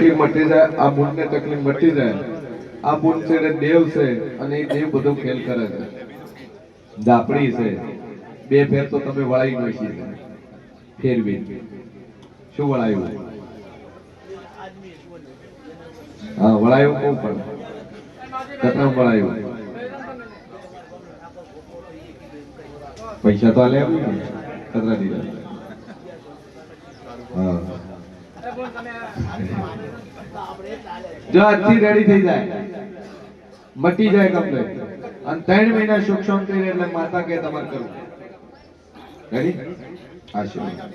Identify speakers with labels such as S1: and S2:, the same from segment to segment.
S1: તકલીફ મટી જાય, આ બુનને તકલીફ મટી જાય, આ બુન છે દેવ છે અને એ દેવ બધો ખેલ કરે છે. દાપડી છે, બે ફેર તો તમે વળાઈ ન શીખે ફેરવી શું વળાયું? હા વળાયું કોણ પણ કતરા વળાયું? પૈસા તો આલે કતરા દીધા? હા જો આજથી રેડી થઈ જાય, મટી જાય કમ્પ્લેટ અને 3 મહિના સુખ શાંતિ રહે એટલે માતા કે તમારે કરવું. રેડી? આશીર્વાદ.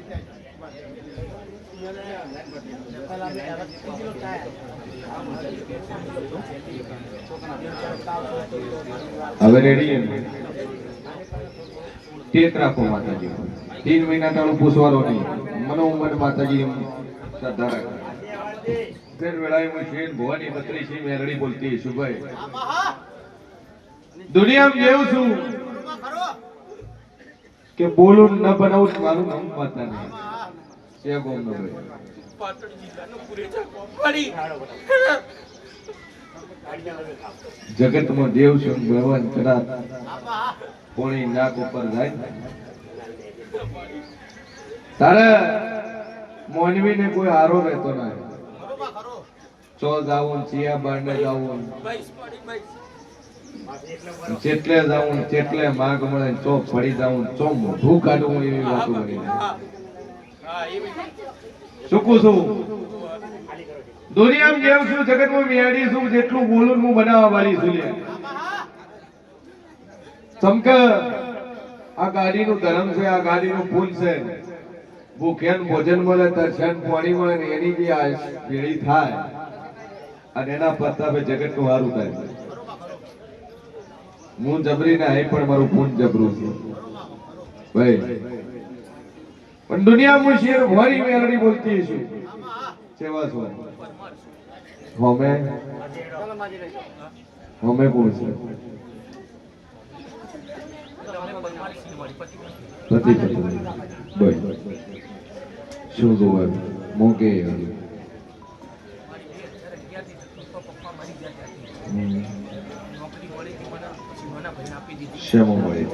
S1: હવે રેડી ટેક રાખો માતાજી. 3 મહિના તાળું પૂછવાનો નહીં. મનો ઉમર માતાજી શ્રદ્ધા રાખે. ફેર વેળાએ હું શેન ભવાની બત્રી છે મેરડી બોલતી સુભાઈ દુનિયામાં જેવું છું કે બોલું ન બનાવું મારું નામ માતા નહીં છે ગોમ નો ભાઈ જગતમાં દેવ છું ભગવાન કદાચ કોણી નાક ઉપર જાય તારે મોનવી ને કોઈ હારો રહેતો ના ચો જાવું ચિયા બાંડે જાવું જેટલે જાવું તેટલે માગ મળે ચો પડી જાવું ચો મોઢું કાઢવું એવી વાતો બની સુકું છું દુનિયામાં જેવું છું જગતમાં મેળી છું જેટલું બોલું હું બનાવવા વાળી છું ચમક આ ગાડીનું ધર્મ છે આ ગાડીનું ફૂલ છે ભૂખ્યાન ભોજન મળે દર્શન પાણી મળે ને એની જે આ ભેળી થાય અને એના પ્રતાપે જગતનું સારું થાય. હું જબરી ના હે પણ મારું પૂન જબરું છે ભાઈ. પણ દુનિયામાં શેર ભરી મેલડી બોલતી છું સેવા છો હોમે હોમે કોણ છે? પતિ પત્ની ભાઈ શું જોવા મોકે શેમાં મળી?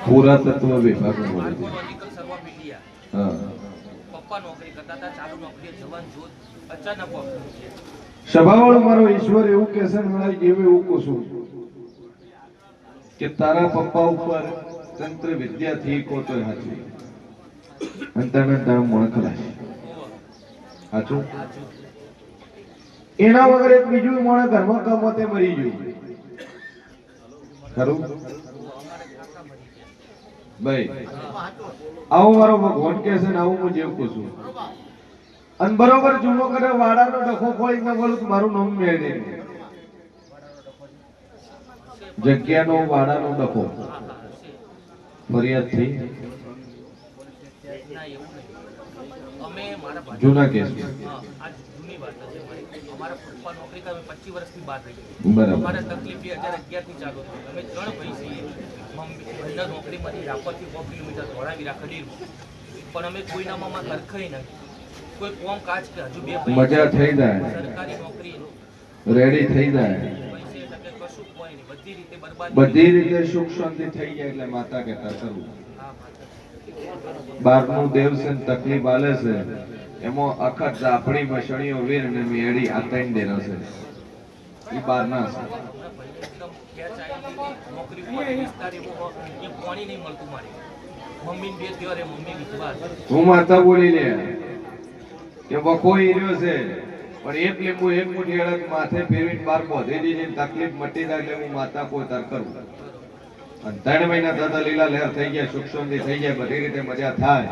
S1: પુરાતત્વ વિભાગમાં મળી. હા સભાવાળો મારો ઈશ્વર એવું કે છે એવું કહું છું કે તારા પપ્પા ઉપર તંત્ર વિદ્યાથી કો તો હાચું અંતરના તારા મોણખલા હાચું એના વગર એક બીજું મોણે ઘરમાં કમતે મરી ગયું ખરું ભાઈ? આવું મારો ભગવાન કે છે ને આવું હું જેવું કહું છું અને બરોબર જુનો કરે વાડાનો ડખો ખોળી ન બોલું મારું નામ મેળવી જગ્યાનો વાડાનો ડખો ફરિયાદ થઈ જૂના કેસ અમારા પપ્પા નોકરી કરે 25 વર્ષથી બહાર રહી બરાબર અમારે તકલીફ 2011 થી ચાલુ થઈ અમે 3 ભાઈ છીએ મમ્મી નોકરીમાંથી રાપરથી 4 કિલોમીટર ધોળાવી રાખડી પણ અમે કોઈના મામા સરખાઈ નથી કોઈ કોમ કાજ કે હજુ બે મજા થઈ જાય સરકારી નોકરી રેડી થઈ જાય બધી રીતે સુખ શાંતિ થઈ જાય એટલે માતા કહેતા કરવું. બારનું દેવ છે તકલીફ આલે છે એમાં અખત જાફડી મસણીઓ વીર અને મેળી આ 3 દેનો છે એ બારના છે. હું માતા બોલી લે કે બખો ઈર્યો છે પણ એક લીંબુ એક મુઠ્ઠી અડદ માથે ફેરવીને બાર બોધી દીધી તકલીફ મટી જાય એટલે હું માતા કોઈ તાર કરું. અને 3 મહિના દાદા લીલા લહેર થઈ ગયા સુખ શાંતિ થઈ જાય બધી રીતે મજા થાય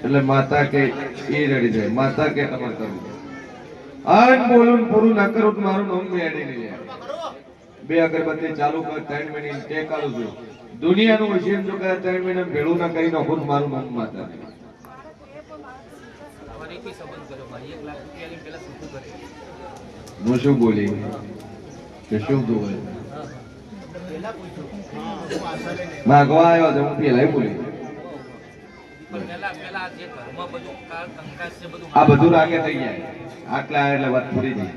S1: એટલે માતા કે એ રેડી જાય માતા કે તમારે કરવું આન બોલું પૂરું ના કરું તો મારું નામ મેળી નહીં લે. 2 અગરબત્તી ચાલુ કર 3 મહિને ટેક આલું છું દુનિયાનું વિષય જો કે 3 મહિને ભેળું ના કરી નાખું મારું નામ માતા નહીં. હું શું બોલી કે શું બોલે માગવા આવ્યો તો હું પેલા બોલી પણ પહેલા જે ઘરમાં બધું કંકાસ છે બધું
S2: આ બધું રાગે થઈ જાય આટલા એટલે વાત પૂરી થઈ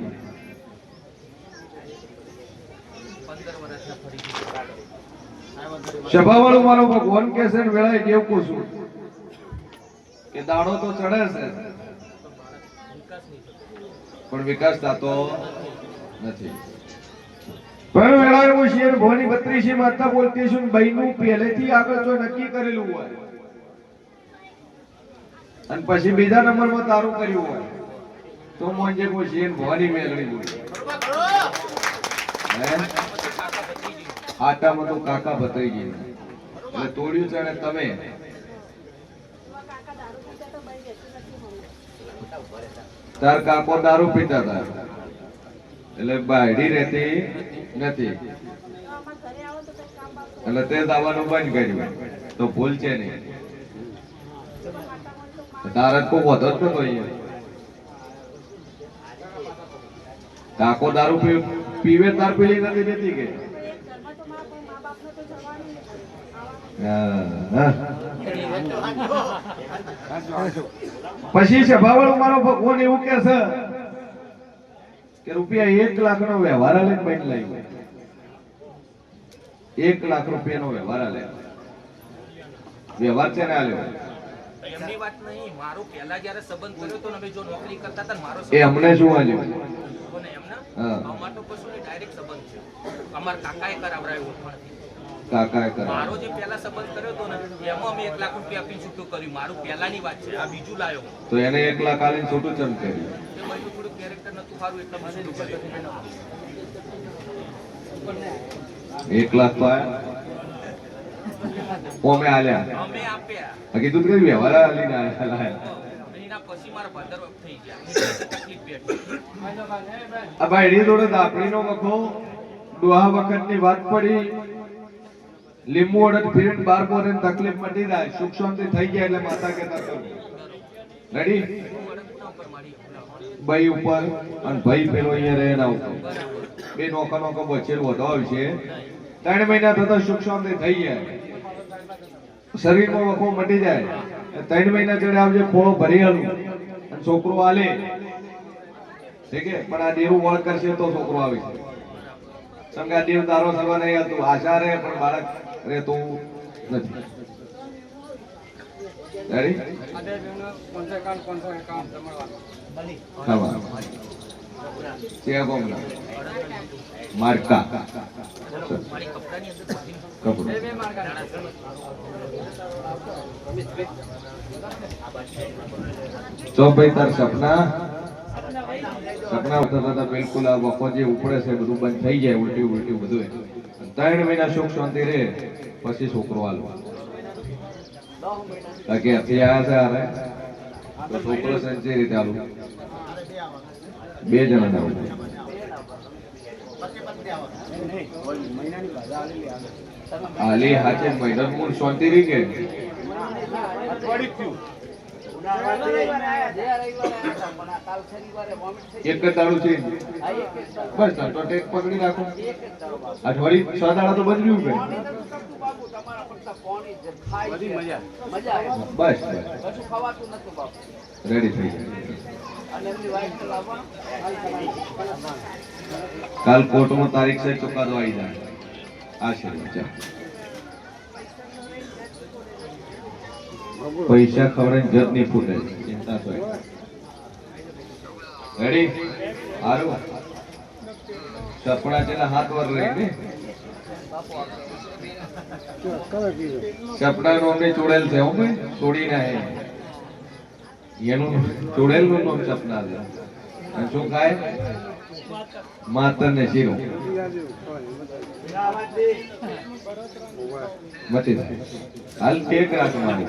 S1: 15 વર્ષના ફરી
S2: સભાવાળું મારો ભગવાન કે છે વેળાએ કેવું છું કે દાડો તો ચડે છે પણ વિકાસ થતો નથી પણ વેળાએ હું શેર ભવાની 32 માતા બોલતી છું બહેનું પહેલેથી આગળ જો નક્કી કરેલું હોય અને પછી બીજા નંબરમાં તારું કર્યું હોય તો મોંજે કોઈ શેર ભવાની મેળવી બોલી આટામાં તો કાકા બતાઈ ગઈ એટલે તોડ્યું છે અને તમે તાર કાકો દારૂ પીતા હતા એટલે બાયડી રહેતી નથી એટલે તે દાવાનું બંધ કર્યું તો ભૂલ છે નહીં તારે કોઈ વધો જ નતો અહીંયા કાકો દારૂ પીવે તાર પીલી નથી દેતી કે પછી સભાવાળો મારો ભગવાન એવું કે છે કે રૂપિયા 1 લાખ નો વ્યવહાર લઈને બેન લાવ્યો 1 લાખ રૂપિયાનો વ્યવહાર લાવ્યો વ્યવહાર છે ને આલ્યો
S1: એમની વાત નહીં મારો પહેલા જ્યારે સંબંધ કર્યો તો ને અમે જો નોકરી કરતા હતા મારો
S2: એ અમને શું આલ્યો
S1: કોને એમના અમાર તો કશું નહીં ડાયરેક્ટ સંબંધ છે અમાર કાકાએ કરાવરાયો ઓળખાણથી
S2: કાકાએ કરાવ
S1: મારો જે પહેલા સંબંધ કર્યો તો ને એમાં અમે 1 લાખ રૂપિયા આપીને છૂટું કર્યું મારું પહેલાની વાત છે આ બીજું લાયો
S2: તો એને 1 લાખ આલીને છૂટું ચમ કર્યું
S1: એ મારું થોડું કેરેક્ટર નતું સારું એટલે મેં છૂટું કર્યું
S2: 1 લાખ તો આયા ઓમે આલ્યા
S1: અમે આપ્યા
S2: કીધું કે વ્યવહાર આલીને આયા
S1: એના પછી મારા ભાદર થઈ ગયા તકલીફ પેટી
S2: આ ભાઈડી જોડે દાપડીનો વખો દોહા વખતની વાત પડી લીંબુ અડદ ફીરીને 12 પોરે તકલીફ મટી જાય સુખ શાંતિ થઈ ગયા એટલે માતા કહેતા રેડી ભાઈ ઉપર અને ભાઈ પેલો અહીંયા રહે ના ઉપર બે નોકા નોકા બચેલ વધો આવશે 3 મહિના થતા સુખ શાંતિ થઈ જાય શરીરમાં વખો મટી જાય 3 મહિના ચડે આવજે ખોળો ભરી આલું અને છોકરો આલે ઠીક છે પણ આ દેવું વળ કરશે તો છોકરો આવે છે સંગા દેવ તારો સગો નહીં હતું આશા રહે પણ બાળક રહેતું નથી રેડી માર્કા તો ભાઈ તાર સપના થતા બિલકુલ આ વખો જે ઉપડે છે બધું બંધ થઈ જાય ઉલટી બધું 3 મહિના સુખ શાંતિ રહે પછી છોકરો આલો બાકી અત્યારે આવ્યા છે તો છોકરો સંચય રીતે આલું 2 જણા ના આલી હાચે મહિના મૂળ શાંતિ રહી કે એક દાડું છે બસ તો ટેક પકડી રાખો અઠવાડિયું 6 દાડા તો બદલ્યું કે બસ રેડી થઈ કાલ કોર્ટમાં તારીખ છે ચુકાદો આવી જાય આ છે પૈસા ખવડાવીને જત નહીં ફૂટે ચિંતા તો રેડી હારું સપના જેના હાથ વાર રહી ને સપના નો અમને ચોડેલ છે હું ભાઈ છોડી ના એનું ચોડેલ નું નામ સપના છે અને શું ખાય માતર ને શીરો મતી જાય હાલ કેક રાખવાની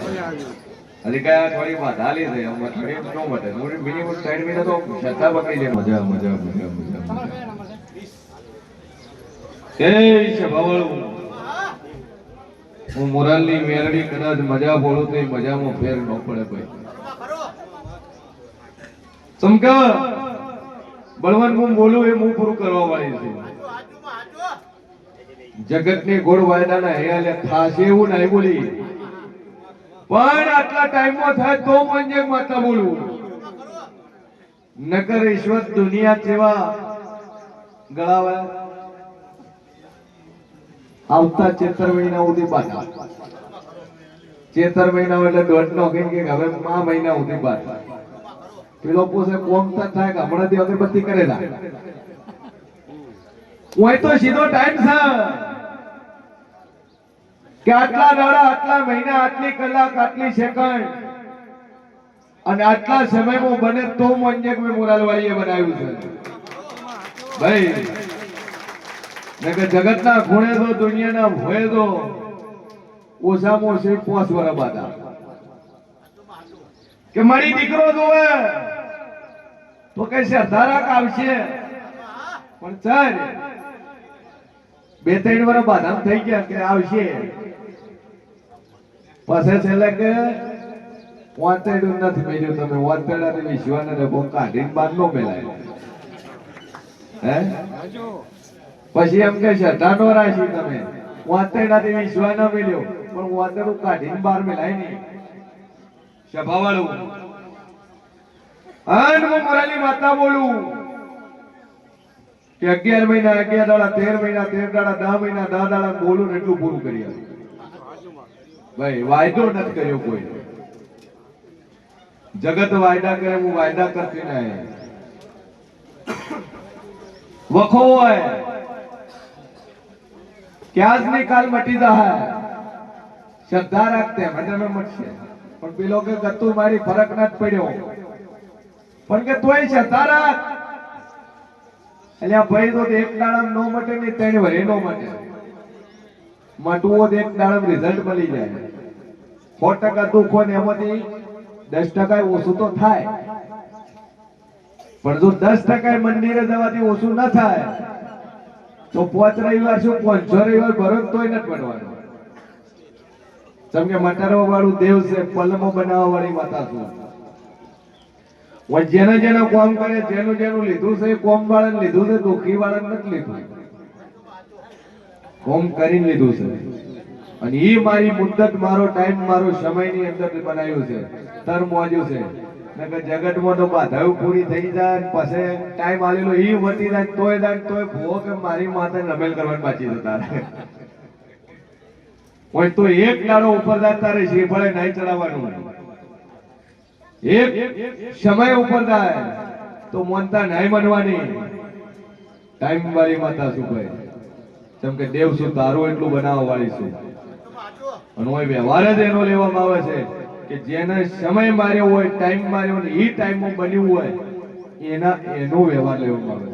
S2: હજી કયા થોડી વાત હાલી છે થોડી નો મટે મિનિમમ 3 મહિના તો છતાં પકડી લે મજા એ છે બાવળું હું મોરાલની મેરડી કદાચ મજા બોલું તો મજામાં ફેર ન પડે ભાઈ સમકા બળવાન હું બોલું એ હું પૂરું કરવા વાળી છું જગતની ગોળ વાયદાના હેલે ખાસ એવું નહીં બોલી પણ આટલા ટાઈમમાં થાય તો મંજે માતા બોલું, નકર ઈશ્વર દુનિયા જેવા ગળાવા આવતા 73 મહિના સુધી બાધા. 73 મહિના એટલે દોઢ નો કે હવે આ મહિના સુધી બાધા. પેલો પૂછે કોમ તો થાય કે હમણાંથી અગરબત્તી કરેલા હોય તો સીધો ટાઈમ છે કે આટલા દાડા, આટલા મહિના, આટલી કલાક, આટલી સેકન્ડ અને આટલા સમયમાં બને તો મંજક મેં મોરાલવાળીએ બનાવ્યું છે ભાઈ. જગતના ખૂણે તો દુનિયાના ભોય તો ઓછામાં ઓછી 5 વર્ષ બાદ કે મારી દીકરો જોવે તો કઈ સરદારાક આવશે, પણ ચાલ 2-3 વર્ષ બાદ આમ થઈ ગયા કે આવશે. પછી છેલ્લે કે વાંતેડું નથી મેળ્યું, તમે વાંતેડાને વિશ્વાને ડબ્બો કાઢીને બહાર નો મેલાય. હે પછી એમ કે શ્રદ્ધાનો રાશી તમે વાંતેડાથી વિશ્વા ન મેળ્યો, પણ વાંતેડું કાઢીને બહાર મેલાય નહીં. સભાવાળું અન હું મોરાલી માતા બોલું કે 11 મહિના 11 દાડા, 13 મહિના 13 દાડા, 10 મહિના 10 દાડા બોલું ને એટલું પૂરું કરી આવ્યું ભાઈ. વાયદો નથી કર્યો કોઈ. જગત વાયદા કરે, હું વાયદા કરતી નહીં. વખો હોય ક્યાં જ ની કાલ મટી જાય, શ્રદ્ધા રાખતે મને મટશે. પણ પેલો કે ગતું મારી ફરક ના જ પડ્યો, પણ કે તોય શ્રદ્ધા રાખ. એટલે ભાઈ તો એક દાડામ નો મટે ને 3 વરે નો મટે. મટવું તો એક દાડામ રિઝલ્ટ મળી જાય. 100% દુઃખ હોય ને એમાંથી 10% ઓછું તો થાય, પણ જો 10% મંદિરે જવાથી ઓછું ના થાય તો 5 રવિવાર શું 500 રવિવાર ભરો તોય નથી બનવાનું. જેમ કે મટારવા વાળું દેવ છે, પલમો બનાવવા વાળી માતા છું. જેને જેને કોમ કરે, જેનું જેનું લીધું છે કોમ વાળાને લીધું છે, દુઃખી વાળાને નથી લીધું. કોમ કરીને લીધું છે. અને એ મારી મુદ્દત, મારો ટાઈમ, મારો સમયની અંદર બનાવ્યું છે, તર મોજ્યું છે. જગતમાં તો બાધાઓ પૂરી થઈ જાય, પછી ટાઈમ આલેલો એ વટી જાય તોય ભૂવો કે મારી માતા રમેલ કરવાની બાકી જતા રહે. તો એક દાડો ઉપર જતા રહે શ્રીફળે નહીં ચડાવવાનું. એક સમય ઉપર જાય તો મનતા નહીં બનવાની. ટાઈમ વાળી માતા શું કહે, જેમ કે દેવ શું તારું એટલું બનાવવા વાળી શું. અને વ્યવહાર જ એનો લેવામાં આવે છે કે જેને સમય માર્યો હોય, ટાઈમ માર્યો હોય, એ ટાઈમમાં બન્યું હોય એનો વ્યવહાર લેવામાં આવે.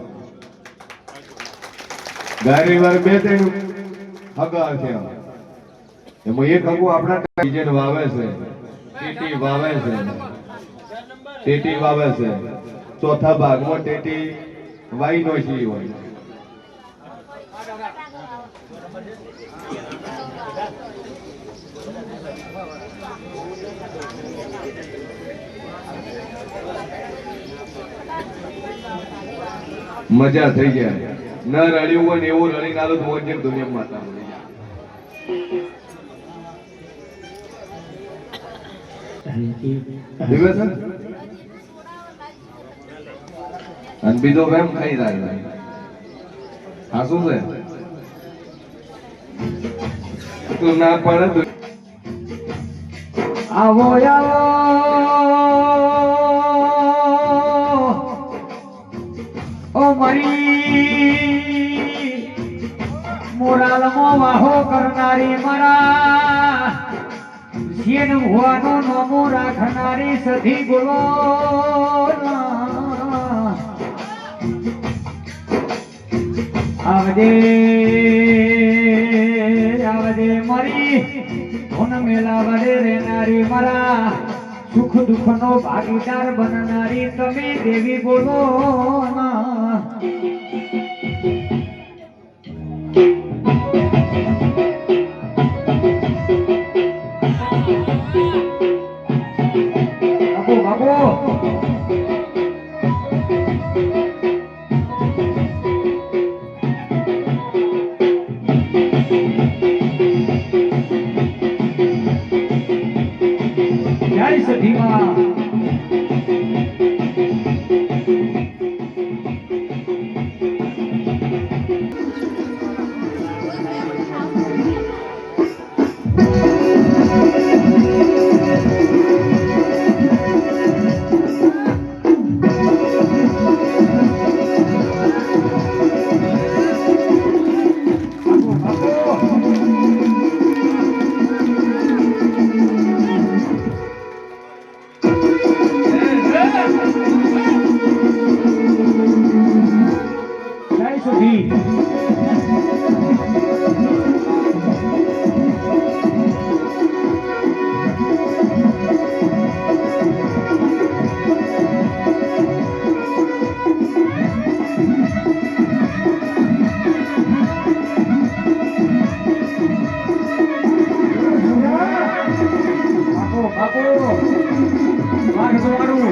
S2: ઘણી વાર 2-3 હગા છે, એમાં એક હગું આપણા ડીજે વાવે છે, ટેટી વાવે છે, ટેટી વાવે છે. ચોથા ભાગમાં ટેટી વાઈ નો છે હોય. મજા થઈ જાય. ન રડ્યું હોય ને એવું રડી નાલો તો મોજે દુનિયા માતા મળી જાય. અને બીજો વેમ ખાઈ જાય. હા શું છે તું ના પડે.
S3: આવો આવો ઓ મારી મોરાલમાં વાહો કરનારી, મારા શેન હોવાનો નોમો રાખનારી સધી બોલો. આવજે આવજે મારી ધોન મેલા વડે રહેનારી, મારા સુખ દુઃખ નો ભાગીદાર બનનારી તમે દેવી બોલો. બાબુ બાબુ જય સખીમાં જય સખી બાપુ બાપુ મારું